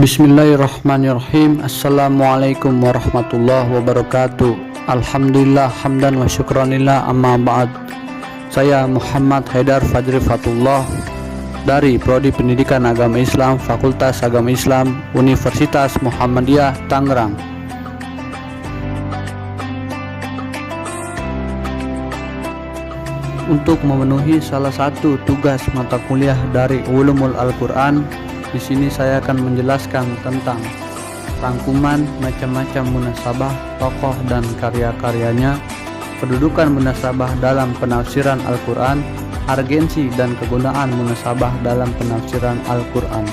Bismillahirrahmanirrahim. Assalamualaikum warahmatullahi wabarakatuh. Alhamdulillah hamdan wa syukranillah, amma ba'd. Saya Muhammad Haidar Fajri Fatullah dari Prodi Pendidikan Agama Islam, Fakultas Agama Islam, Universitas Muhammadiyah, Tangerang. Untuk memenuhi salah satu tugas mata kuliah dari Ulumul Al-Quran, di sini saya akan menjelaskan tentang rangkuman macam-macam munasabah, tokoh dan karya-karyanya, kedudukan munasabah dalam penafsiran Al-Quran, urgensi dan kegunaan munasabah dalam penafsiran Al-Quran.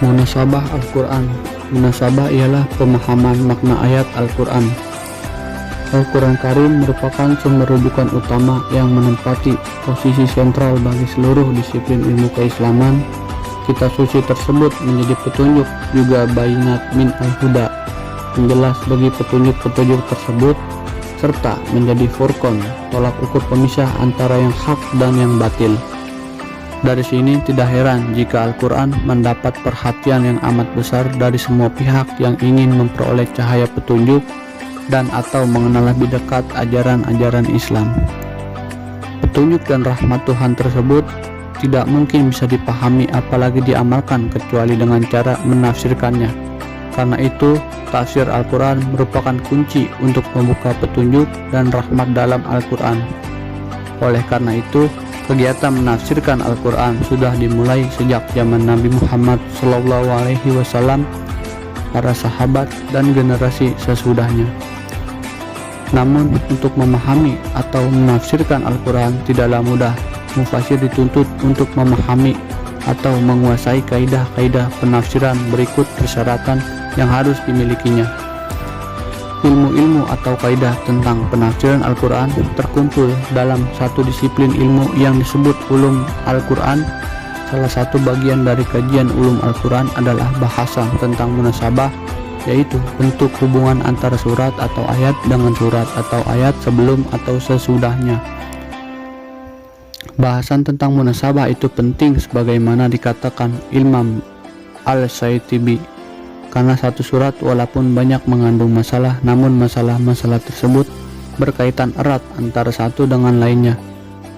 Munasabah Al-Quran. Munasabah ialah pemahaman makna ayat Al-Quran. Al-Quran Karim merupakan sumber rujukan utama yang menempati posisi sentral bagi seluruh disiplin ilmu keislaman. Kitab suci tersebut menjadi petunjuk, juga bayinat min al-huda, penjelas bagi petunjuk-petunjuk tersebut, serta menjadi furqan, tolak ukur pemisah antara yang hak dan yang batil. Dari sini tidak heran jika Al-Quran mendapat perhatian yang amat besar dari semua pihak yang ingin memperoleh cahaya petunjuk dan atau mengenal lebih dekat ajaran-ajaran Islam. Petunjuk dan rahmat Tuhan tersebut tidak mungkin bisa dipahami apalagi diamalkan kecuali dengan cara menafsirkannya. Karena itu, tafsir Al-Quran merupakan kunci untuk membuka petunjuk dan rahmat dalam Al-Quran. Oleh karena itu, kegiatan menafsirkan Al-Quran sudah dimulai sejak zaman Nabi Muhammad SAW, para sahabat, dan generasi sesudahnya. Namun, untuk memahami atau menafsirkan Al-Quran tidaklah mudah. Mufasir dituntut untuk memahami atau menguasai kaidah-kaidah penafsiran berikut persyaratan yang harus dimilikinya. Ilmu-ilmu atau kaidah tentang penafsiran Al-Quran terkumpul dalam satu disiplin ilmu yang disebut ulum Al-Quran. Salah satu bagian dari kajian ulum Al-Quran adalah bahasan tentang munasabah, yaitu bentuk hubungan antara surat atau ayat dengan surat atau ayat sebelum atau sesudahnya. Bahasan tentang munasabah itu penting sebagaimana dikatakan Imam Al-Syaitibi, karena satu surat walaupun banyak mengandung masalah, namun masalah-masalah tersebut berkaitan erat antara satu dengan lainnya.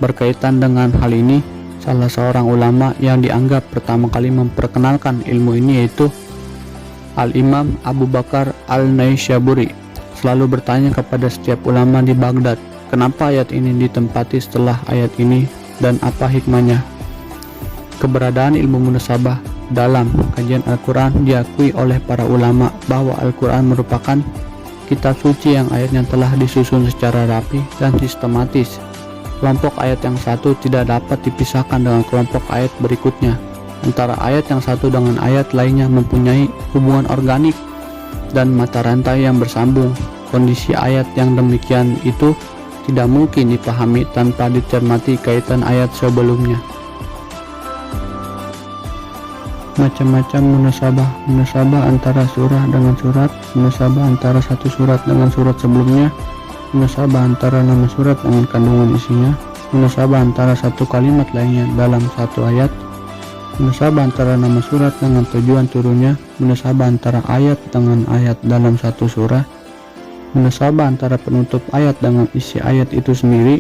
Berkaitan dengan hal ini, salah seorang ulama yang dianggap pertama kali memperkenalkan ilmu ini yaitu Al-Imam Abu Bakar Al-Naishaburi selalu bertanya kepada setiap ulama di Baghdad, kenapa ayat ini ditempati setelah ayat ini dan apa hikmahnya. Keberadaan ilmu munasabah dalam kajian Al-Quran diakui oleh para ulama bahwa Al-Quran merupakan kitab suci yang ayatnya telah disusun secara rapi dan sistematis. Kelompok ayat yang satu tidak dapat dipisahkan dengan kelompok ayat berikutnya. Antara ayat yang satu dengan ayat lainnya mempunyai hubungan organik dan mata rantai yang bersambung. Kondisi ayat yang demikian itu tidak mungkin dipahami tanpa dicermati kaitan ayat sebelumnya. Macam-macam munasabah. Munasabah antara surah dengan surat, munasabah antara satu surat dengan surat sebelumnya, munasabah antara nama surat dengan kandungan isinya, munasabah antara satu kalimat lainnya dalam satu ayat, munasabah antara nama surat dengan tujuan turunnya, munasabah antara ayat dengan ayat dalam satu surah, munasabah antara penutup ayat dengan isi ayat itu sendiri,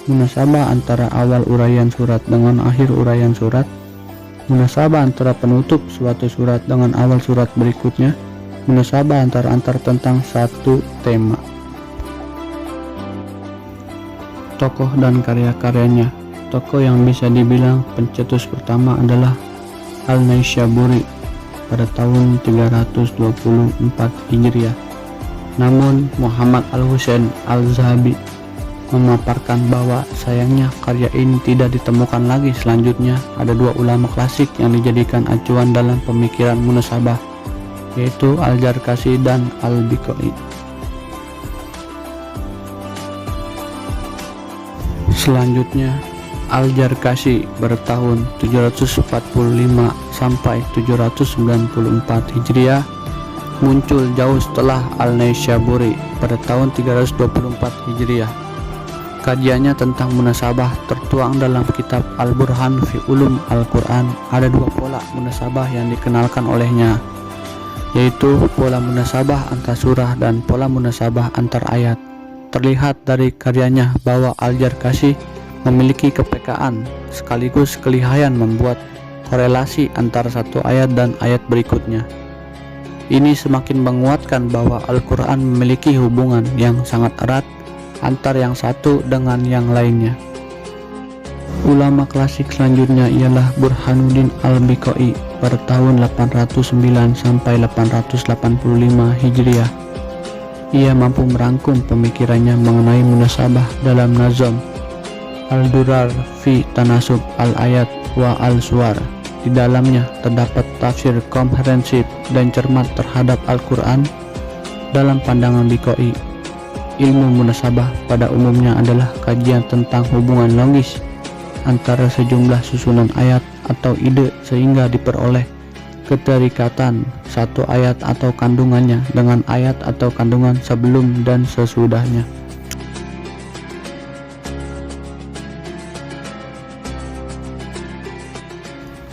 munasabah antara awal uraian surat dengan akhir uraian surat, munasabah antara penutup suatu surat dengan awal surat berikutnya, munasabah antara tentang satu tema. Tokoh dan karya-karyanya. Tokoh yang bisa dibilang pencetus pertama adalah Al-Naishaburi pada tahun 324 Hijriah. Namun Muhammad Al-Husain Al-Zahabi memaparkan bahwa sayangnya karya ini tidak ditemukan lagi. Selanjutnya ada dua ulama klasik yang dijadikan acuan dalam pemikiran munasabah, yaitu Al-Jarkasi dan Al-Biqai. Selanjutnya Al-Jarkasi bertahun 745 sampai 794 Hijriah muncul jauh setelah Al-Naishaburi pada tahun 324 Hijriah. Kajiannya tentang munasabah tertuang dalam kitab Al-Burhan fi Ulum Al-Quran. Ada dua pola munasabah yang dikenalkan olehnya, yaitu pola munasabah antar surah dan pola munasabah antar ayat. Terlihat dari karyanya bahwa Al-Jarkashi memiliki kepekaan sekaligus kelihayan membuat korelasi antara satu ayat dan ayat berikutnya. Ini semakin menguatkan bahwa Al-Quran memiliki hubungan yang sangat erat antar yang satu dengan yang lainnya. Ulama klasik selanjutnya ialah Burhanuddin Al-Biqai pada tahun 809 sampai 885 Hijriah. Ia mampu merangkum pemikirannya mengenai munasabah dalam nazam Al-Durar fi Tanasub Al-Ayat wa Al-Suwar. Di dalamnya terdapat tafsir komprehensif dan cermat terhadap Al-Quran dalam pandangan Biqai. Ilmu munasabah pada umumnya adalah kajian tentang hubungan logis antara sejumlah susunan ayat atau ide sehingga diperoleh keterikatan satu ayat atau kandungannya dengan ayat atau kandungan sebelum dan sesudahnya.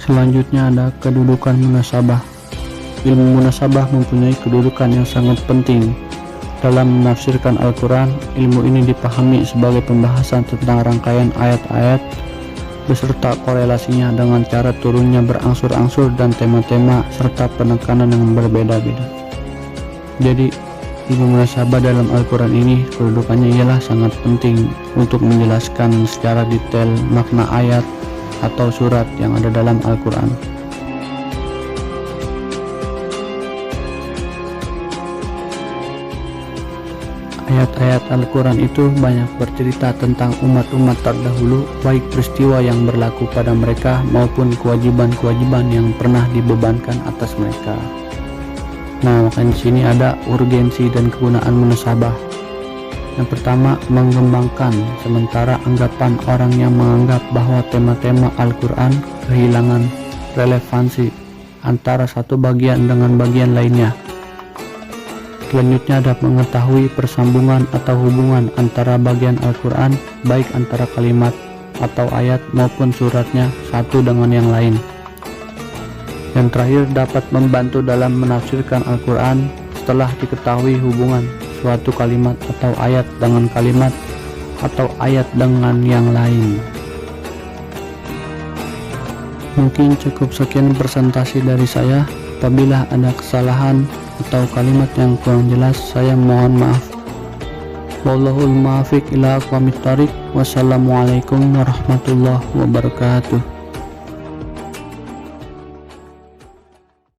Selanjutnya ada kedudukan munasabah. Ilmu munasabah mempunyai kedudukan yang sangat penting dalam menafsirkan Al-Quran. Ilmu ini dipahami sebagai pembahasan tentang rangkaian ayat-ayat beserta korelasinya dengan cara turunnya berangsur-angsur dan tema-tema serta penekanan yang berbeda-beda. Jadi ilmu munasabah dalam Al-Quran ini kedudukannya ialah sangat penting untuk menjelaskan secara detail makna ayat atau surat yang ada dalam Al-Quran. Ayat-ayat Al-Quran itu banyak bercerita tentang umat-umat terdahulu, baik peristiwa yang berlaku pada mereka maupun kewajiban-kewajiban yang pernah dibebankan atas mereka. Nah, makanya di sini ada urgensi dan kegunaan munasabah. Yang pertama, mengembangkan sementara anggapan orang yang menganggap bahwa tema-tema Al-Quran kehilangan relevansi antara satu bagian dengan bagian lainnya. Selanjutnya ada mengetahui persambungan atau hubungan antara bagian Al-Quran, baik antara kalimat atau ayat maupun suratnya satu dengan yang lain. Yang terakhir, dapat membantu dalam menafsirkan Al-Quran setelah diketahui hubungan suatu kalimat atau ayat dengan kalimat atau ayat dengan yang lain. Mungkin cukup sekian presentasi dari saya. Apabila ada kesalahan atau kalimat yang kurang jelas, saya mohon maaf. Wallahul muwaffiq ila aqwamit thoriq. Wassalamualaikum warahmatullahi wabarakatuh.